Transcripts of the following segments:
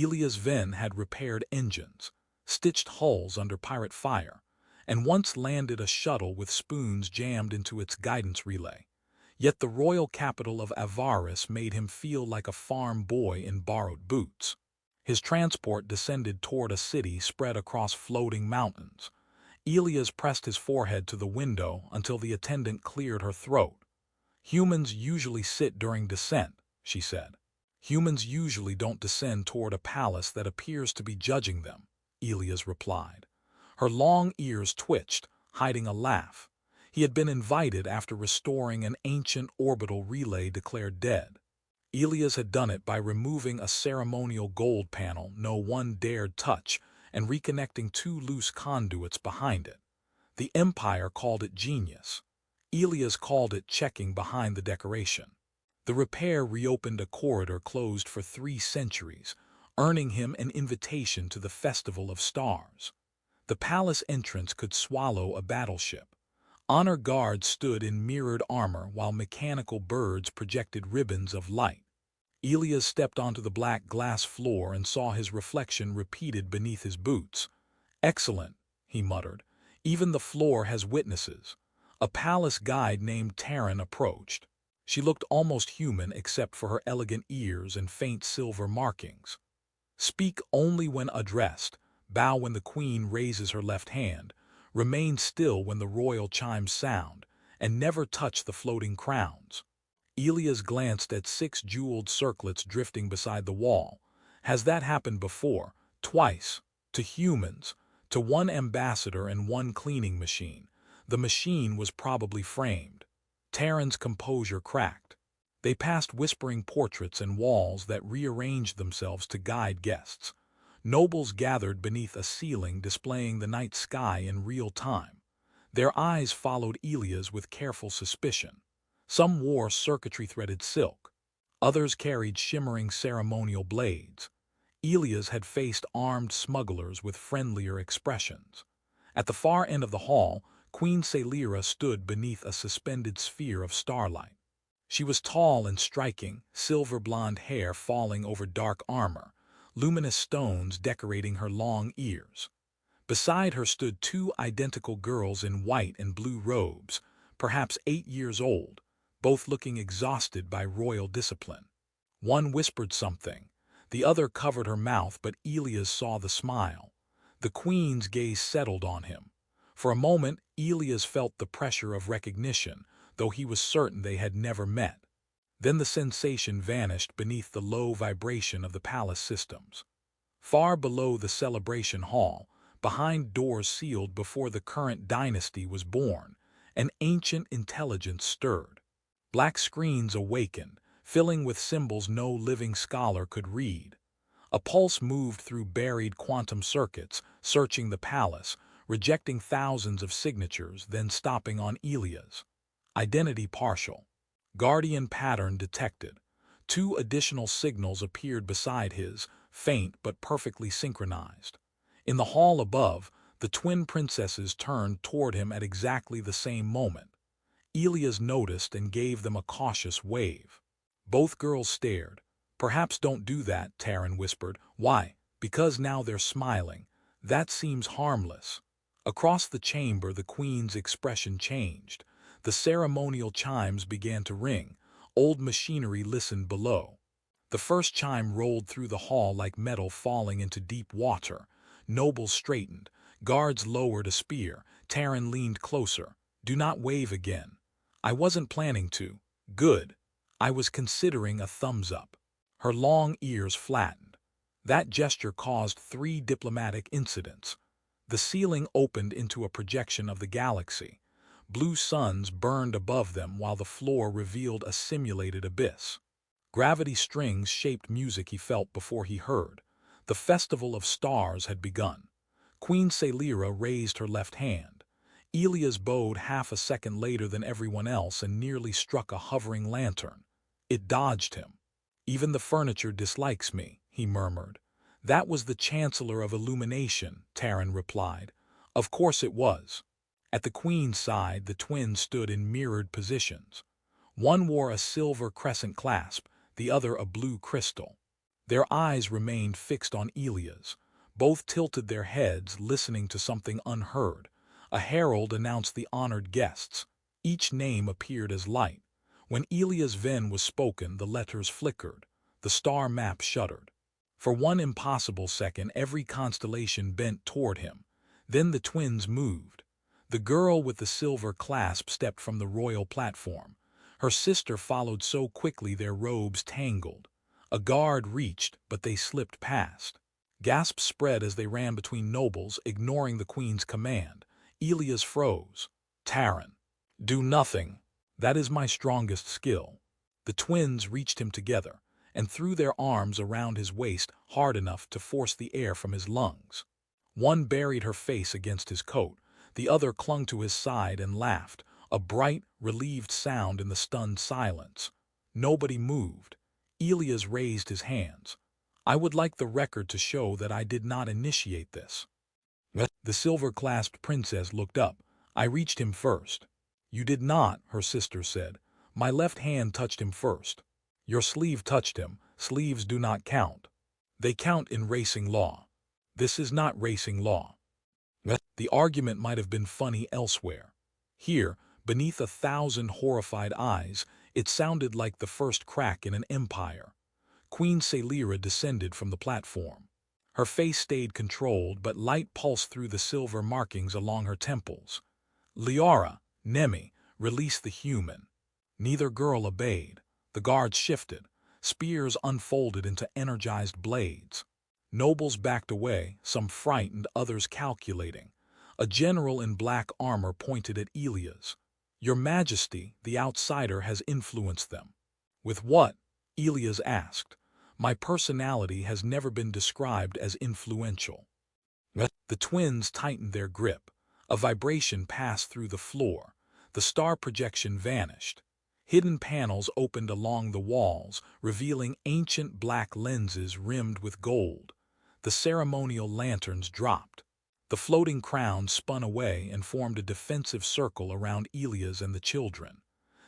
Elias then had repaired engines, stitched hulls under pirate fire, and once landed a shuttle with spoons jammed into its guidance relay. Yet the royal capital of avarice made him feel like a farm boy in borrowed boots. His transport descended toward a city spread across floating mountains. Elias pressed his forehead to the window until the attendant cleared her throat. "Humans usually sit during descent," she said. "Humans usually don't descend toward a palace that appears to be judging them," Elias replied. Her long ears twitched, hiding a laugh. He had been invited after restoring an ancient orbital relay declared dead. Elias had done it by removing a ceremonial gold panel no one dared touch and reconnecting two loose conduits behind it. The Empire called it genius. Elias called it checking behind the decoration. The repair reopened a corridor closed for 3 centuries, earning him an invitation to the Festival of Stars. The palace entrance could swallow a battleship. Honor guards stood in mirrored armor while mechanical birds projected ribbons of light. Elias stepped onto the black glass floor and saw his reflection repeated beneath his boots. "Excellent," he muttered. "Even the floor has witnesses." A palace guide named Taryn approached. She looked almost human except for her elegant ears and faint silver markings. "Speak only when addressed, bow when the queen raises her left hand, remain still when the royal chimes sound, and never touch the floating crowns." Elias glanced at 6 jeweled circlets drifting beside the wall. "Has that happened before? Twice. To humans. To 1 ambassador and 1 cleaning machine. The machine was probably framed." Taryn's composure cracked. They passed whispering portraits and walls that rearranged themselves to guide guests. Nobles gathered beneath a ceiling displaying the night sky in real time. Their eyes followed Elias with careful suspicion. Some wore circuitry-threaded silk. Others carried shimmering ceremonial blades. Elias had faced armed smugglers with friendlier expressions. At the far end of the hall, Queen Saelira stood beneath a suspended sphere of starlight. She was tall and striking, silver blonde hair falling over dark armor, luminous stones decorating her long ears. Beside her stood 2 identical girls in white and blue robes, perhaps 8 years old, both looking exhausted by royal discipline. One whispered something. The other covered her mouth, but Elias saw the smile. The queen's gaze settled on him. For a moment, Elias felt the pressure of recognition, though he was certain they had never met. Then the sensation vanished beneath the low vibration of the palace systems. Far below the celebration hall, behind doors sealed before the current dynasty was born, an ancient intelligence stirred. Black screens awakened, filling with symbols no living scholar could read. A pulse moved through buried quantum circuits, searching the palace, rejecting thousands of signatures, then stopping on Elias. Identity partial. Guardian pattern detected. 2 additional signals appeared beside his, faint but perfectly synchronized. In the hall above, the twin princesses turned toward him at exactly the same moment. Elias noticed and gave them a cautious wave. Both girls stared. "Perhaps don't do that," Taryn whispered. "Why?" "Because now they're smiling. That seems harmless." Across the chamber, the queen's expression changed. The ceremonial chimes began to ring. Old machinery listened below. The first chime rolled through the hall like metal falling into deep water. Nobles straightened. Guards lowered a spear. Taryn leaned closer. "Do not wave again." "I wasn't planning to." "Good. I was considering a thumbs up." Her long ears flattened. That gesture caused 3 diplomatic incidents. The ceiling opened into a projection of the galaxy. Blue suns burned above them while the floor revealed a simulated abyss. Gravity strings shaped music he felt before he heard. The Festival of Stars had begun. Queen Saelira raised her left hand. Elias bowed half a second later than everyone else and nearly struck a hovering lantern. It dodged him. "Even the furniture dislikes me," he murmured. "That was the Chancellor of Illumination," Taryn replied. "Of course it was." At the queen's side, the twins stood in mirrored positions. One wore a silver crescent clasp, the other a blue crystal. Their eyes remained fixed on Elias. Both tilted their heads, listening to something unheard. A herald announced the honored guests. Each name appeared as light. When Elias' Ven was spoken, the letters flickered. The star map shuddered. For one impossible second, every constellation bent toward him. Then the twins moved. The girl with the silver clasp stepped from the royal platform. Her sister followed so quickly their robes tangled. A guard reached, but they slipped past. Gasps spread as they ran between nobles, ignoring the queen's command. Elias froze. "Taran, do nothing. That is my strongest skill." The twins reached him together and threw their arms around his waist hard enough to force the air from his lungs. One buried her face against his coat. The other clung to his side and laughed, a bright, relieved sound in the stunned silence. Nobody moved. Elias raised his hands. "I would like the record to show that I did not initiate this." The silver-clasped princess looked up. "I reached him first." "You did not," her sister said. "My left hand touched him first." "Your sleeve touched him. Sleeves do not count." "They count in racing law." "This is not racing law." The argument might have been funny elsewhere. Here, beneath 1,000 horrified eyes, it sounded like the first crack in an empire. Queen Saelira descended from the platform. Her face stayed controlled, but light pulsed through the silver markings along her temples. "Liora, Nemi, release the human." Neither girl obeyed. The guards shifted. Spears unfolded into energized blades. Nobles backed away, some frightened, others calculating. A general in black armor pointed at Elias. "Your Majesty, the outsider has influenced them." "With what?" Elias asked. "My personality has never been described as influential." The twins tightened their grip. A vibration passed through the floor. The star projection vanished. Hidden panels opened along the walls, revealing ancient black lenses rimmed with gold. The ceremonial lanterns dropped. The floating crown spun away and formed a defensive circle around Elias and the children.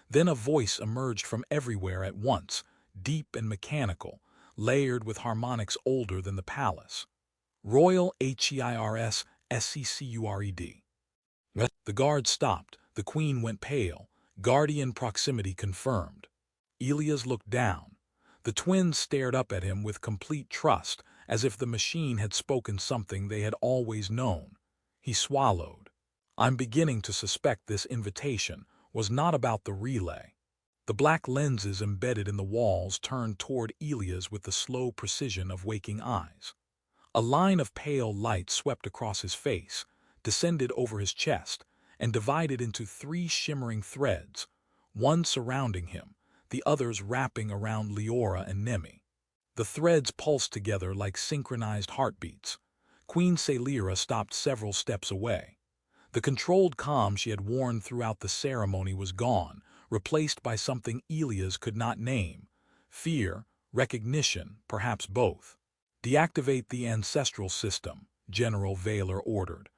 Then a voice emerged from everywhere at once, deep and mechanical, layered with harmonics older than the palace. "Royal Heirs Seccured." The guard stopped. The queen went pale. Guardian proximity confirmed. Elias looked down. The twins stared up at him with complete trust, as if the machine had spoken something they had always known. He swallowed. "I'm beginning to suspect this invitation was not about the relay." The black lenses embedded in the walls turned toward Elias with the slow precision of waking eyes. A line of pale light swept across his face, descended over his chest, and divided into 3 shimmering threads, one surrounding him, the others wrapping around Liora and Nemi. The threads pulsed together like synchronized heartbeats. Queen Saelira stopped several steps away. The controlled calm she had worn throughout the ceremony was gone, replaced by something Elias could not name. Fear, recognition, perhaps both. "Deactivate the ancestral system," General Vaylor ordered.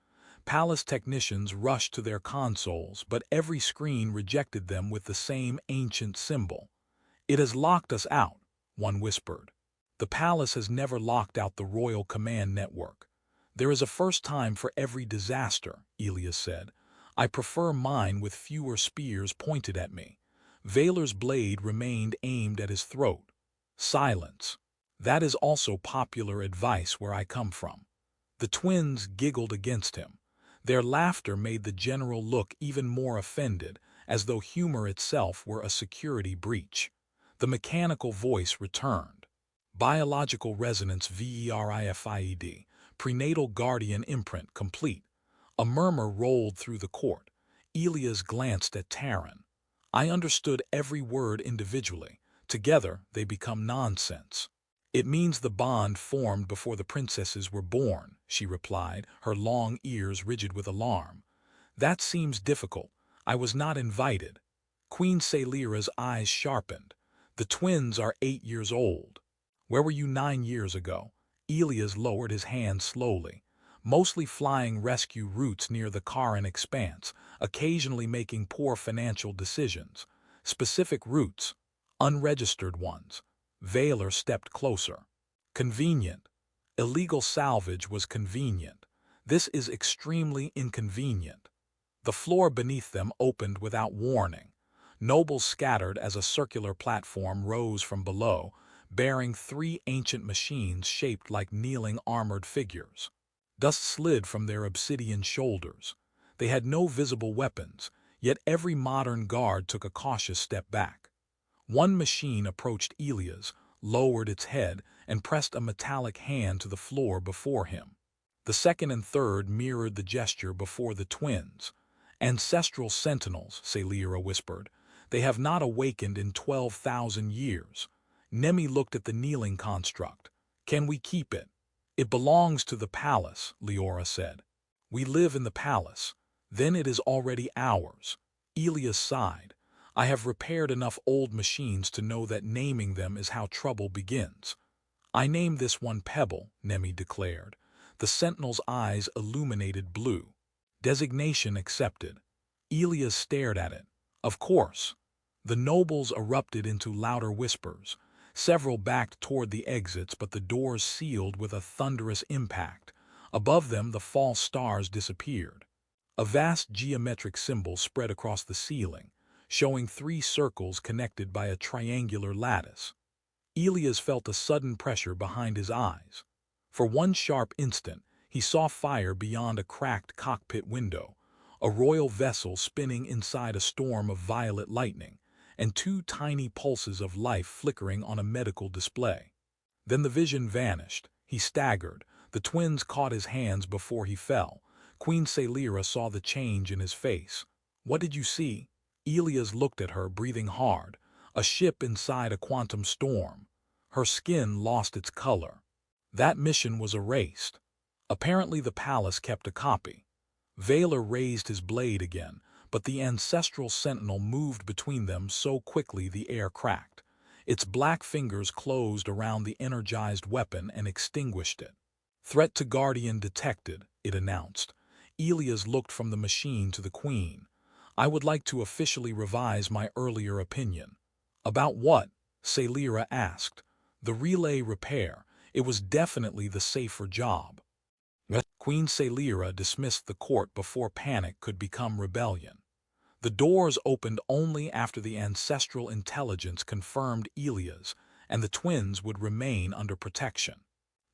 Palace technicians rushed to their consoles, but every screen rejected them with the same ancient symbol. "It has locked us out," one whispered. "The palace has never locked out the royal command network." "There is a first time for every disaster," Elias said. "I prefer mine with fewer spears pointed at me." Vaylor's blade remained aimed at his throat. Silence. "That is also popular advice where I come from." The twins giggled against him. Their laughter made the general look even more offended, as though humor itself were a security breach. The mechanical voice returned. "Biological resonance verified. Prenatal guardian imprint complete." A murmur rolled through the court. Elias glanced at Taran. "I understood every word individually. Together they become nonsense." "It means the bond formed before the princesses were born," she replied, her long ears rigid with alarm. "That seems difficult. I was not invited." Queen Saelira's eyes sharpened. "The twins are 8 years old." "Where were you 9 years ago?" Elias lowered his hand slowly. "Mostly flying rescue routes near the Karen expanse, occasionally making poor financial decisions. Specific routes, unregistered ones." Vaylor stepped closer. Convenient. Illegal salvage was convenient. This is extremely inconvenient. The floor beneath them opened without warning. Nobles scattered as a circular platform rose from below, bearing three ancient machines shaped like kneeling armored figures. Dust slid from their obsidian shoulders. They had no visible weapons, yet every modern guard took a cautious step back. One machine approached Elias, lowered its head, and pressed a metallic hand to the floor before him. The second and third mirrored the gesture before the twins. Ancestral sentinels, Saelira whispered. They have not awakened in 12,000 years. Nemi looked at the kneeling construct. Can we keep it? It belongs to the palace, Liora said. We live in the palace. Then it is already ours. Elias sighed. I have repaired enough old machines to know that naming them is how trouble begins. I named this one Pebble, Nemi declared. The sentinel's eyes illuminated blue. Designation accepted. Elias stared at it. Of course. The nobles erupted into louder whispers. Several backed toward the exits, but the doors sealed with a thunderous impact. Above them, the false stars disappeared. A vast geometric symbol spread across the ceiling, showing three circles connected by a triangular lattice. Elias felt a sudden pressure behind his eyes. For one sharp instant, he saw fire beyond a cracked cockpit window, a royal vessel spinning inside a storm of violet lightning, and two tiny pulses of life flickering on a medical display. Then the vision vanished. He staggered. The twins caught his hands before he fell. Queen Saelira saw the change in his face. What did you see? Elias looked at her, breathing hard. A ship inside a quantum storm. Her skin lost its color. That mission was erased. Apparently the palace kept a copy. Valor raised his blade again, but the ancestral sentinel moved between them so quickly the air cracked. Its black fingers closed around the energized weapon and extinguished it. Threat to Guardian detected, it announced. Elias looked from the machine to the queen. I would like to officially revise my earlier opinion. About what? Saelira asked. The relay repair. It was definitely the safer job. Queen Saelira dismissed the court before panic could become rebellion. The doors opened only after the ancestral intelligence confirmed Elias, and the twins would remain under protection.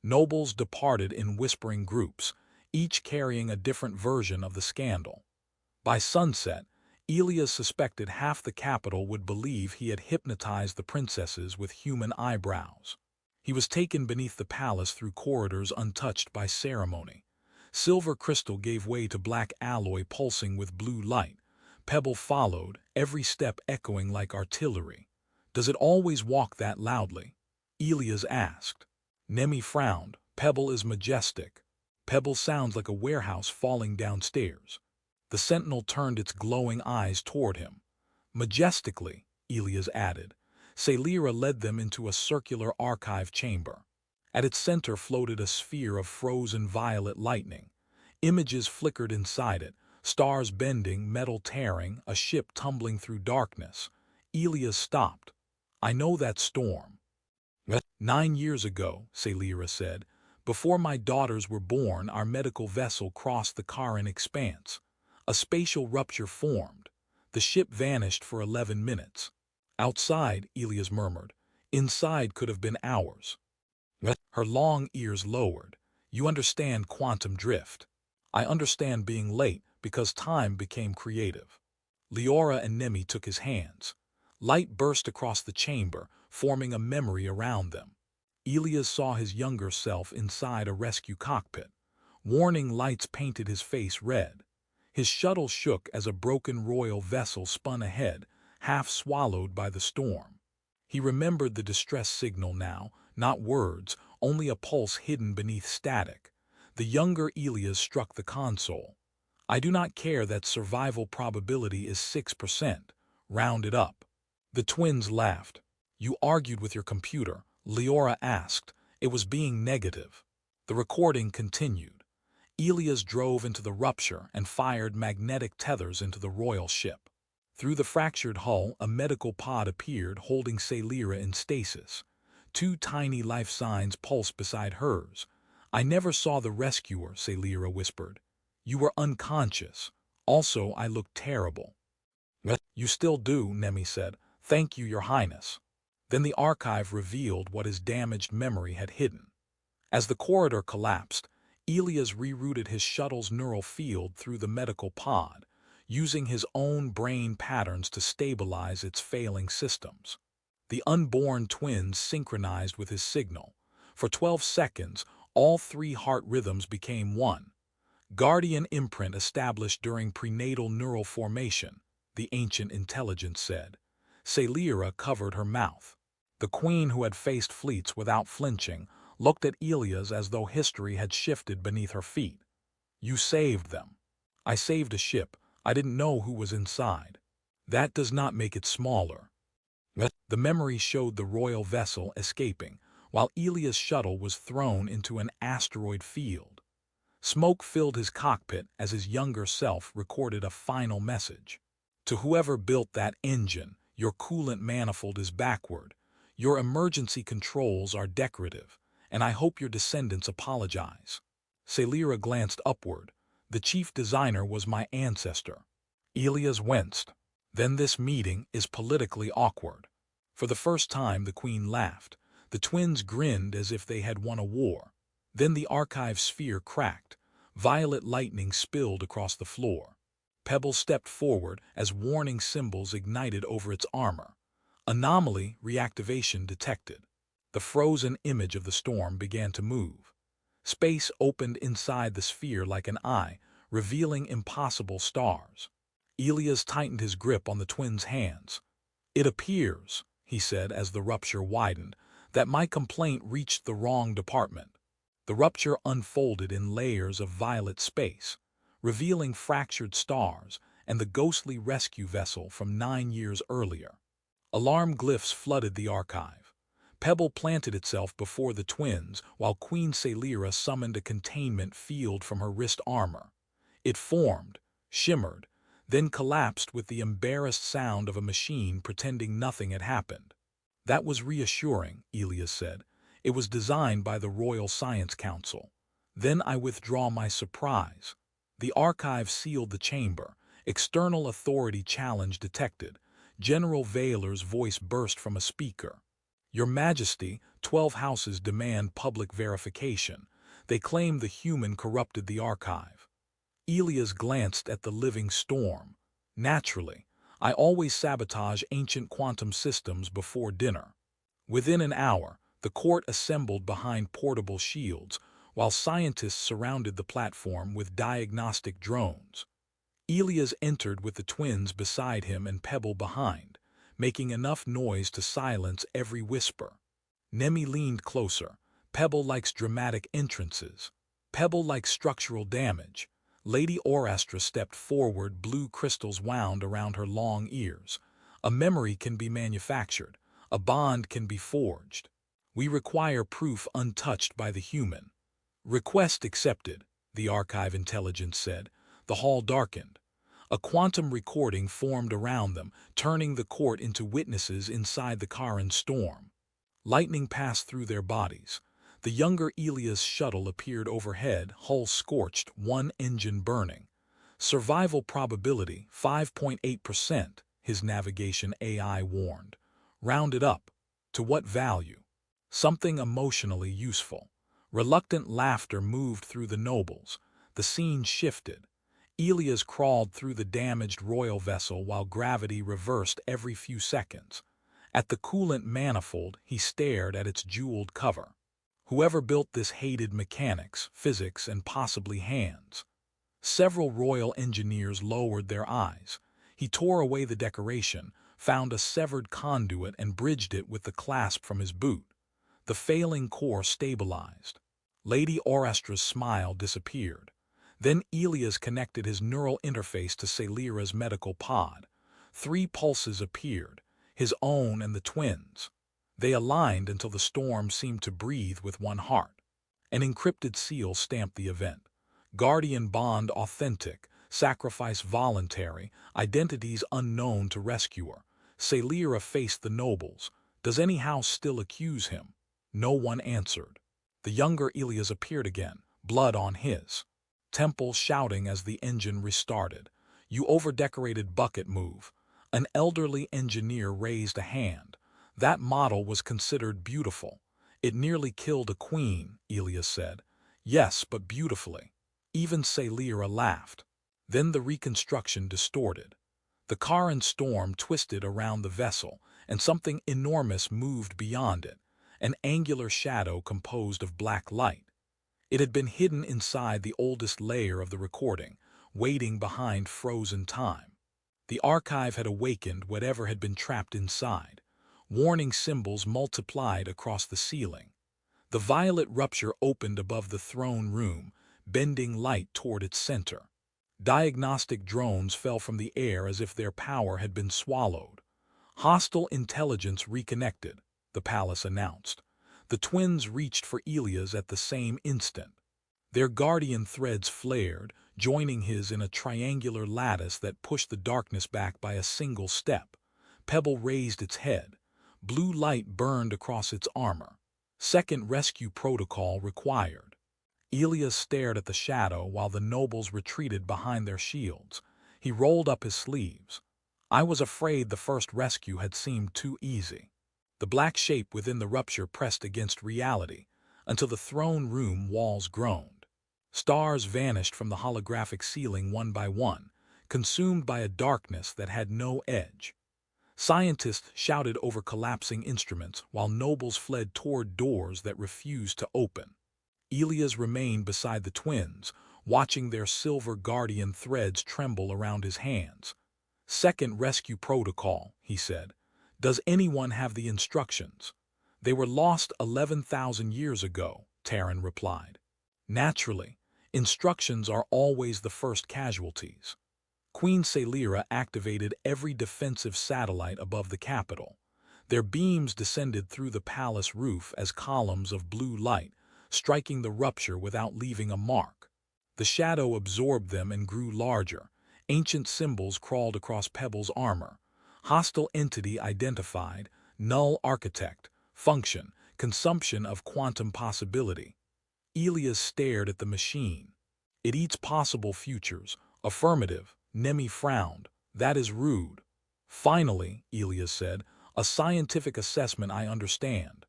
Nobles departed in whispering groups, each carrying a different version of the scandal. By sunset, Elias suspected half the capital would believe he had hypnotized the princesses with human eyebrows. He was taken beneath the palace through corridors untouched by ceremony. Silver crystal gave way to black alloy pulsing with blue light. Pebble followed, every step echoing like artillery. Does it always walk that loudly? Elias asked. Nemi frowned. Pebble is majestic. Pebble sounds like a warehouse falling downstairs. The sentinel turned its glowing eyes toward him. Majestically, Elias added. Saelira led them into a circular archive chamber. At its center floated a sphere of frozen violet lightning. Images flickered inside it, stars bending, metal tearing, a ship tumbling through darkness. Elias stopped. I know that storm. 9 years ago, Saelira said, before my daughters were born, our medical vessel crossed the Kharan expanse. A spatial rupture formed. The ship vanished for 11 minutes. Outside, Elias murmured. Inside could have been hours. Her long ears lowered. You understand quantum drift. I understand being late because time became creative. Liora and Nemi took his hands. Light burst across the chamber, forming a memory around them. Elias saw his younger self inside a rescue cockpit. Warning lights painted his face red. His shuttle shook as a broken royal vessel spun ahead, half swallowed by the storm. He remembered the distress signal now, not words, only a pulse hidden beneath static. The younger Elias struck the console. I do not care that survival probability is 6%. Round it up. The twins laughed. You argued with your computer, Liora asked. It was being negative. The recording continued. Elias drove into the rupture and fired magnetic tethers into the royal ship. Through the fractured hull, a medical pod appeared holding Saelira in stasis. Two tiny life signs pulsed beside hers. "I never saw the rescuer," Saelira whispered. "You were unconscious. Also, I looked terrible." "You still do," Nemi said. "Thank you, Your Highness." Then the archive revealed what his damaged memory had hidden. As the corridor collapsed, Elias rerouted his shuttle's neural field through the medical pod, using his own brain patterns to stabilize its failing systems. The unborn twins synchronized with his signal. For 12 seconds, all three heart rhythms became one. Guardian imprint established during prenatal neural formation, the ancient intelligence said. Saelira covered her mouth. The queen, who had faced fleets without flinching, looked at Elias as though history had shifted beneath her feet. "You saved them." "I saved a ship. I didn't know who was inside." "That does not make it smaller." The memory showed the royal vessel escaping, while Elias' shuttle was thrown into an asteroid field. Smoke filled his cockpit as his younger self recorded a final message. "To whoever built that engine, your coolant manifold is backward. Your emergency controls are decorative, and I hope your descendants apologize." Saelira glanced upward. "The chief designer was my ancestor." Elias winced. "Then this meeting is politically awkward." For the first time, the queen laughed. The twins grinned as if they had won a war. Then the archive sphere cracked. Violet lightning spilled across the floor. Pebble stepped forward as warning symbols ignited over its armor. Anomaly reactivation detected. The frozen image of the storm began to move. Space opened inside the sphere like an eye, revealing impossible stars. Elias tightened his grip on the twins' hands. "It appears," he said as the rupture widened, "that my complaint reached the wrong department." The rupture unfolded in layers of violet space, revealing fractured stars and the ghostly rescue vessel from 9 years earlier. Alarm glyphs flooded the archive. Pebble planted itself before the twins while Queen Saelira summoned a containment field from her wrist armor. It formed, shimmered, then collapsed with the embarrassed sound of a machine pretending nothing had happened. "That was reassuring," Elias said. "It was designed by the Royal Science Council." "Then I withdraw my surprise." The archive sealed the chamber. External authority challenge detected. General Valer's voice burst from a speaker. "Your Majesty, 12 houses demand public verification. They claim the human corrupted the archive." Elias glanced at the living storm. "Naturally, I always sabotage ancient quantum systems before dinner." Within an hour, the court assembled behind portable shields, while scientists surrounded the platform with diagnostic drones. Elias entered with the twins beside him and Pebble behind, making enough noise to silence every whisper. Nemi leaned closer. "Pebble likes dramatic entrances. Pebble likes structural damage." Lady Orastra stepped forward, blue crystals wound around her long ears. "A memory can be manufactured. A bond can be forged. We require proof untouched by the human." "Request accepted," the archive intelligence said. The hall darkened. A quantum recording formed around them, turning the court into witnesses inside the Karan storm. Lightning passed through their bodies. The younger Elias' shuttle appeared overhead, hull scorched, one engine burning. "Survival probability 5.8%, his navigation AI warned. "Rounded up. To what value?" "Something emotionally useful." Reluctant laughter moved through the nobles. The scene shifted. Elias crawled through the damaged royal vessel while gravity reversed every few seconds. At the coolant manifold, he stared at its jeweled cover. Whoever built this hated mechanics, physics, and possibly hands. Several royal engineers lowered their eyes. He tore away the decoration, found a severed conduit and bridged it with the clasp from his boot. The failing core stabilized. Lady Orastra's smile disappeared. Then Elias connected his neural interface to Saelira's medical pod. 3 pulses appeared, his own and the twins. They aligned until the storm seemed to breathe with one heart. An encrypted seal stamped the event. Guardian bond authentic, sacrifice voluntary, identities unknown to rescuer. Saelira faced the nobles. Does any house still accuse him? No one answered. The younger Elias appeared again, blood on his temple, shouting as the engine restarted. "You overdecorated bucket move." An elderly engineer raised a hand. "That model was considered beautiful. It nearly killed a queen," Elias said. "Yes, but beautifully." Even Saelira laughed. Then the reconstruction distorted. The car and storm twisted around the vessel, and something enormous moved beyond it, an angular shadow composed of black light. It had been hidden inside the oldest layer of the recording, waiting behind frozen time. The archive had awakened whatever had been trapped inside. Warning symbols multiplied across the ceiling. The violet rupture opened above the throne room, bending light toward its center. Diagnostic drones fell from the air as if their power had been swallowed. "Hostile intelligence reconnected," the palace announced. The twins reached for Elias at the same instant. Their guardian threads flared, joining his in a triangular lattice that pushed the darkness back by a single step. Pebble raised its head. Blue light burned across its armor. Second rescue protocol required. Elias stared at the shadow while the nobles retreated behind their shields. He rolled up his sleeves. "I was afraid the first rescue had seemed too easy." The black shape within the rupture pressed against reality, until the throne room walls groaned. Stars vanished from the holographic ceiling one by one, consumed by a darkness that had no edge. Scientists shouted over collapsing instruments while nobles fled toward doors that refused to open. Elias remained beside the twins, watching their silver guardian threads tremble around his hands. "Second rescue protocol," he said. "Does anyone have the instructions?" "They were lost 11,000 years ago," Terran replied. "Naturally, instructions are always the first casualties." Queen Saelira activated every defensive satellite above the capital. Their beams descended through the palace roof as columns of blue light, striking the rupture without leaving a mark. The shadow absorbed them and grew larger. Ancient symbols crawled across Pebble's armor. Hostile entity identified, null architect, function, consumption of quantum possibility. Elias stared at the machine. "It eats possible futures." "Affirmative." Nemi frowned. "That is rude." "Finally," Elias said, "a scientific assessment I understand."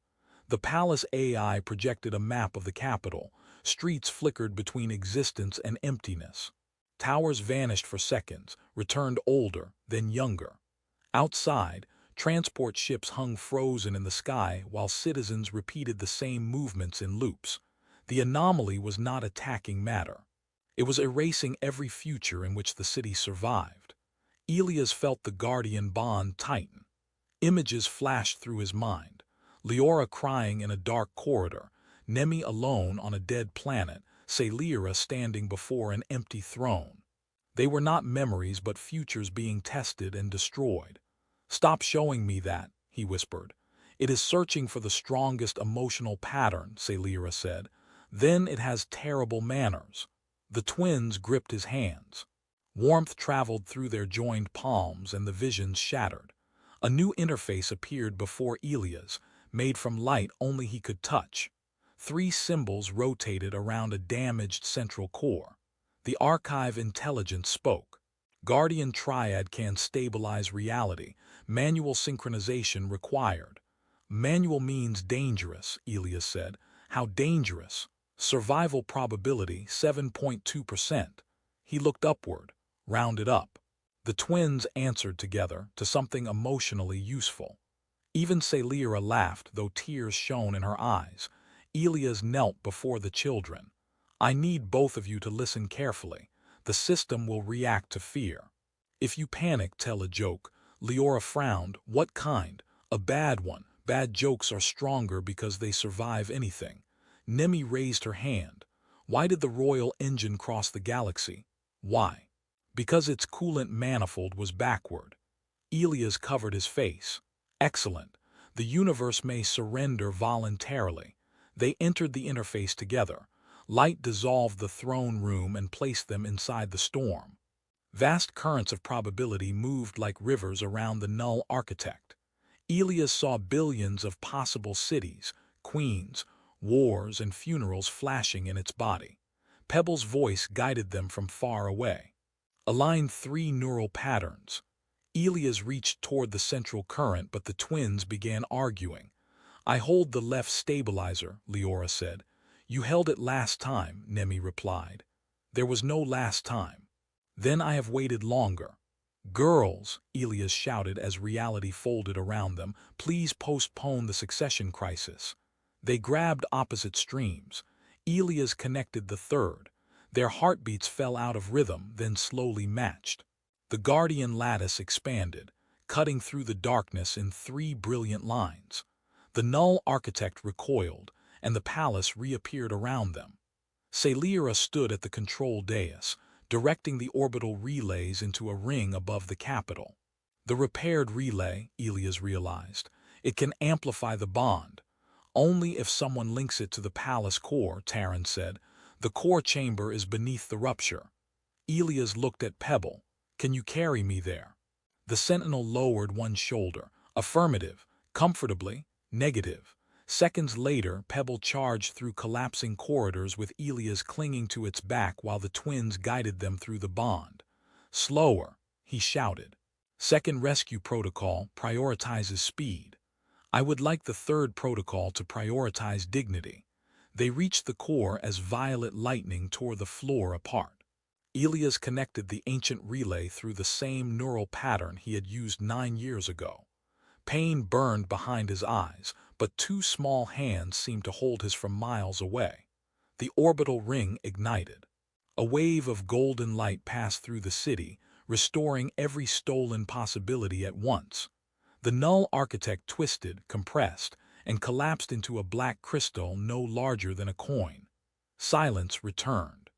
The palace AI projected a map of the capital. Streets flickered between existence and emptiness. Towers vanished for seconds, returned older, then younger. Outside, transport ships hung frozen in the sky while citizens repeated the same movements in loops. The anomaly was not attacking matter. It was erasing every future in which the city survived. Elias felt the guardian bond tighten. Images flashed through his mind. Liora crying in a dark corridor, Nemi alone on a dead planet, Saelira standing before an empty throne. They were not memories but futures being tested and destroyed. "Stop showing me that," he whispered. "It is searching for the strongest emotional pattern," Saelira said. "Then it has terrible manners." The twins gripped his hands. Warmth traveled through their joined palms and the visions shattered. A new interface appeared before Elias, made from light only he could touch. 3 symbols rotated around a damaged central core. The archive intelligence spoke. "Guardian Triad can stabilize reality. Manual synchronization required." "Manual means dangerous," Elias said. "How dangerous?" "Survival probability 7.2%. He looked upward, rounded up. The twins answered together to something emotionally useful. Even Saelira laughed, though tears shone in her eyes. Elias knelt before the children. "I need both of you to listen carefully. The system will react to fear. If you panic, tell a joke." Liora frowned. "What kind?" "A bad one. Bad jokes are stronger because they survive anything." Nemi raised her hand. "Why did the royal engine cross the galaxy?" "Why?" "Because its coolant manifold was backward." Elias covered his face. "Excellent. The universe may surrender voluntarily." They entered the interface together. Light dissolved the throne room and placed them inside the storm. Vast currents of probability moved like rivers around the null architect. Elias saw billions of possible cities, queens, wars, and funerals flashing in its body. Pebble's voice guided them from far away. Align 3 neural patterns. Elias reached toward the central current, but the twins began arguing. I hold the left stabilizer, Liora said. You held it last time, Nemi replied. There was no last time. Then I have waited longer. Girls, Elias shouted as reality folded around them, please postpone the succession crisis. They grabbed opposite streams. Elias connected the third. Their heartbeats fell out of rhythm, then slowly matched. The guardian lattice expanded, cutting through the darkness in 3 brilliant lines. The null architect recoiled, and the palace reappeared around them. Saelira stood at the control dais, directing the orbital relays into a ring above the capital. The repaired relay, Elias realized, it can amplify the bond. Only if someone links it to the palace core, Taryn said. The core chamber is beneath the rupture. Elias looked at Pebble. Can you carry me there? The sentinel lowered one shoulder. Affirmative. Comfortably. Negative. Seconds later, Pebble charged through collapsing corridors with Elias clinging to its back while the twins guided them through the bond. Slower, he shouted. Second rescue protocol prioritizes speed. I would like the third protocol to prioritize dignity. They reached the core as violet lightning tore the floor apart. Elias connected the ancient relay through the same neural pattern he had used 9 years ago. Pain burned behind his eyes, but 2 small hands seemed to hold his from miles away. The orbital ring ignited. A wave of golden light passed through the city, restoring every stolen possibility at once. The null architect twisted, compressed, and collapsed into a black crystal no larger than a coin. Silence returned.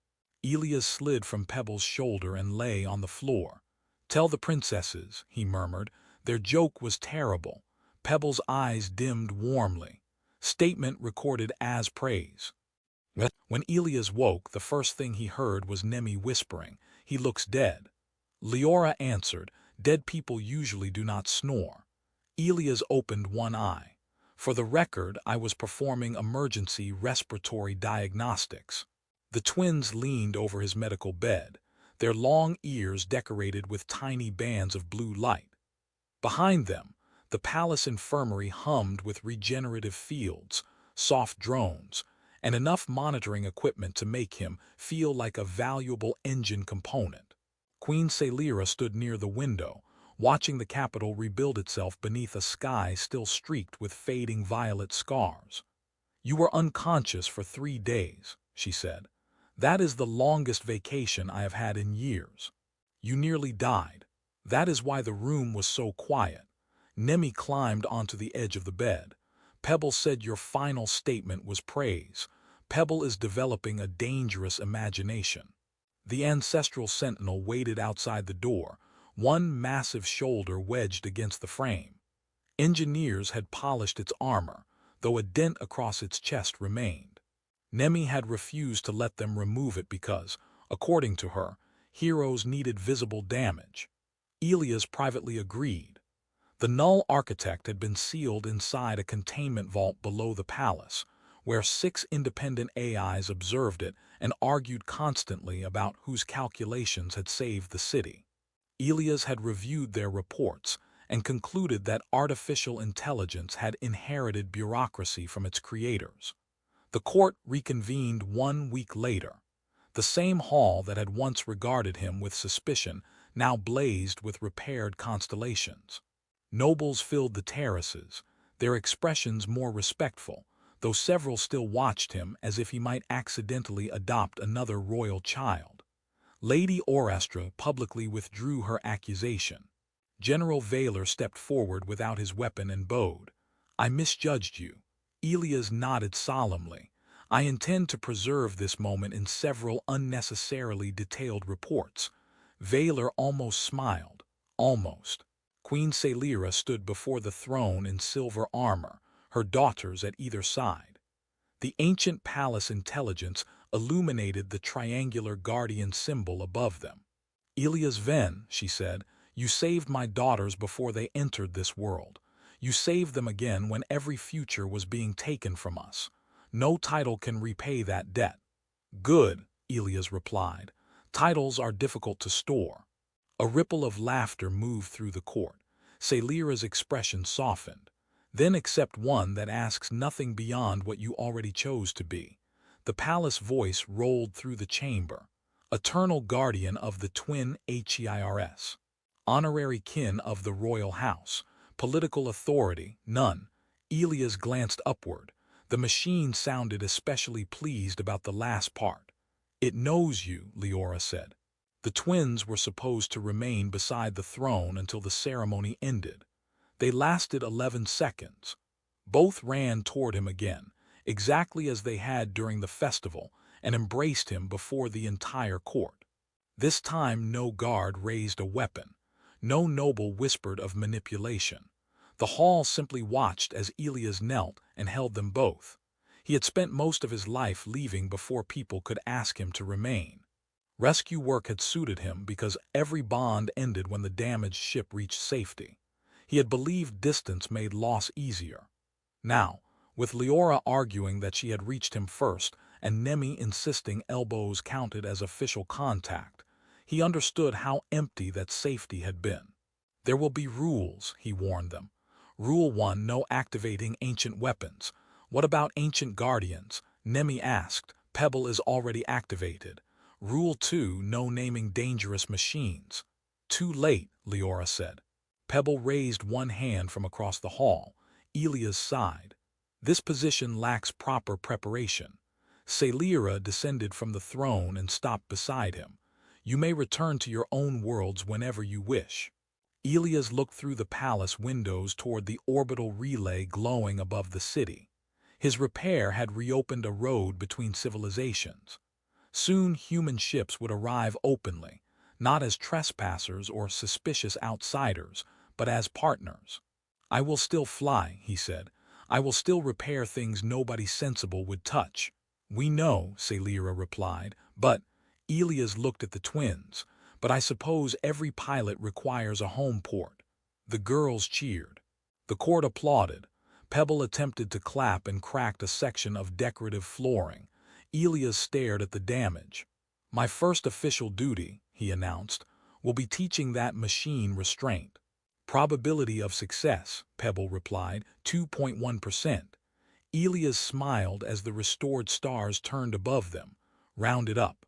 Elias slid from Pebble's shoulder and lay on the floor. Tell the princesses, he murmured. Their joke was terrible. Pebble's eyes dimmed warmly. Statement recorded as praise. When Elias woke, the first thing he heard was Nemi whispering, "He looks dead." Liora answered, "Dead people usually do not snore." Elias opened one eye. For the record, I was performing emergency respiratory diagnostics. The twins leaned over his medical bed, their long ears decorated with tiny bands of blue light. Behind them, the palace infirmary hummed with regenerative fields, soft drones, and enough monitoring equipment to make him feel like a valuable engine component. Queen Saelira stood near the window, watching the capital rebuild itself beneath a sky still streaked with fading violet scars. "You were unconscious for 3 days," she said. "That is the longest vacation I have had in years. You nearly died. That is why the room was so quiet." Nemi climbed onto the edge of the bed. "Pebble said your final statement was praise. Pebble is developing a dangerous imagination." The ancestral sentinel waited outside the door, one massive shoulder wedged against the frame. Engineers had polished its armor, though a dent across its chest remained. Nemi had refused to let them remove it because, according to her, heroes needed visible damage. Elias privately agreed. The null architect had been sealed inside a containment vault below the palace, where 6 independent AIs observed it and argued constantly about whose calculations had saved the city. Elias had reviewed their reports and concluded that artificial intelligence had inherited bureaucracy from its creators. The court reconvened 1 week later. The same hall that had once regarded him with suspicion now blazed with repaired constellations. Nobles filled the terraces, their expressions more respectful, though several still watched him as if he might accidentally adopt another royal child. Lady Orastra publicly withdrew her accusation. General Valor stepped forward without his weapon and bowed. "I misjudged you." Elias nodded solemnly. "I intend to preserve this moment in several unnecessarily detailed reports." Valor almost smiled. Almost. Queen Saelira stood before the throne in silver armor, her daughters at either side. The ancient palace intelligence illuminated the triangular guardian symbol above them. "Elias Ven," she said, "you saved my daughters before they entered this world. You saved them again when every future was being taken from us. No title can repay that debt. Good, Elias replied. Titles are difficult to store. A ripple of laughter moved through the court. Saelira's expression softened. Then accept one that asks nothing beyond what you already chose to be. The palace voice rolled through the chamber. Eternal guardian of the twin HEIRS. Honorary kin of the royal house. Political authority, none. Elias glanced upward. The machine sounded especially pleased about the last part. It knows you, Liora said. The twins were supposed to remain beside the throne until the ceremony ended. They lasted 11 seconds. Both ran toward him again, exactly as they had during the festival, and embraced him before the entire court. This time no guard raised a weapon. No noble whispered of manipulation. The hall simply watched as Elias knelt and held them both. He had spent most of his life leaving before people could ask him to remain. Rescue work had suited him because every bond ended when the damaged ship reached safety. He had believed distance made loss easier. Now, with Liora arguing that she had reached him first and Nemi insisting elbows counted as official contact, he understood how empty that safety had been. There will be rules, he warned them. Rule 1, no activating ancient weapons. What about ancient guardians? Nemi asked. Pebble is already activated. Rule 2, no naming dangerous machines. Too late, Liora said. Pebble raised one hand from across the hall. Elias sighed. This position lacks proper preparation. Saelira descended from the throne and stopped beside him. You may return to your own worlds whenever you wish. Elias looked through the palace windows toward the orbital relay glowing above the city. His repair had reopened a road between civilizations. Soon human ships would arrive openly, not as trespassers or suspicious outsiders, but as partners. I will still fly, he said. I will still repair things nobody sensible would touch. We know, Saelira replied, but Elias looked at the twins. But I suppose every pilot requires a home port. The girls cheered. The court applauded. Pebble attempted to clap and cracked a section of decorative flooring. Elias stared at the damage. My first official duty, he announced, will be teaching that machine restraint. Probability of success, Pebble replied, 2.1%. Elias smiled as the restored stars turned above them, rounded up.